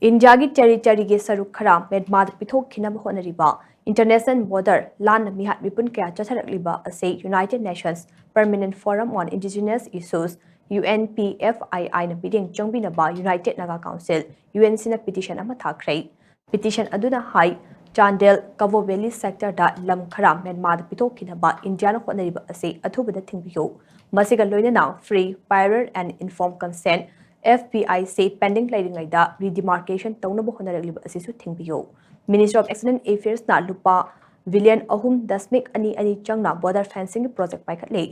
India की territory के सरुक खरा मेडमाद पिथोखिनब होनरिबा इंटरनेशनल बॉर्डर लान मिहात मिपुन क्या चथरकलिबा असे United Nations permanent forum on indigenous issues UNPFII na biding chongbinaba United Naga Council UNC na petition ama thakhrei petition aduna hai Chandel Kavo Valley sector da lam khara Myanmar da pitokhinaba India na hotnariba ase athubada thingbiyo masiga loinana free prior and informed consent FBI say pending lighting like da redemarcation tawnabo honaraliba ase su thingbiyo Minister of External Affairs na lupa Villian Ahum Dasmik ani changna border fencing project paikhatle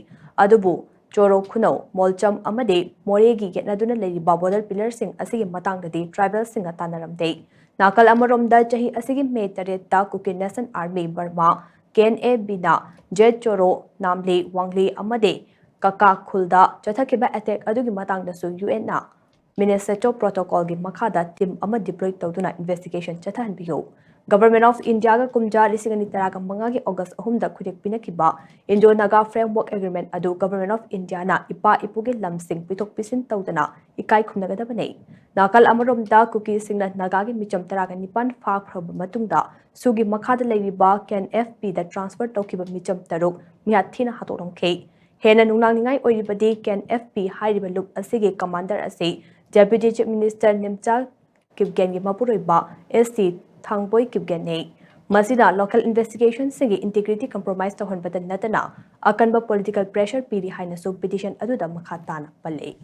adubu Choro Kuno, Molcham Amade, Moregi get Naduna Lady Border Pillars sing Asigi Matang the tribal sing a Tanaram Day. Nakal Amarom da Jahi Asigi made Tareta Cookie Nasan Army Burma, Ken E Bina, Jet Choro, Namli, Wangli Amade, Kaka Kulda, Jatakiba attack Adugi Matang the Su UN na. Minnesota Protocol gi Makada Tim Ama deployed Toduna investigation Chatan Bio. Government of India ga kumja lisingani taraga mangagi August ahumda khudik pinakiba Indo-Naga Framework Agreement adu Government of India na ipa ipugi lamsing pitok pisin tawdana ikai khumnagadabane nakal amaromda kuki singna nagagi micham taraga nipan phak phroba matungda sugi makhada leiriba Ken FP da transfer tawkiba micham taruk miathina hatorongkhe hena nungnangningai oiribadi Ken FP hairiba loop asigi commander ase Deputy Chief Minister Nimcha Kipgen gi mapuroiba SC Thangboy Kipgene. Masida local investigation sigi integrity compromise to honbatan natana akanba political pressure piri haina so petition aduda makhatana pale.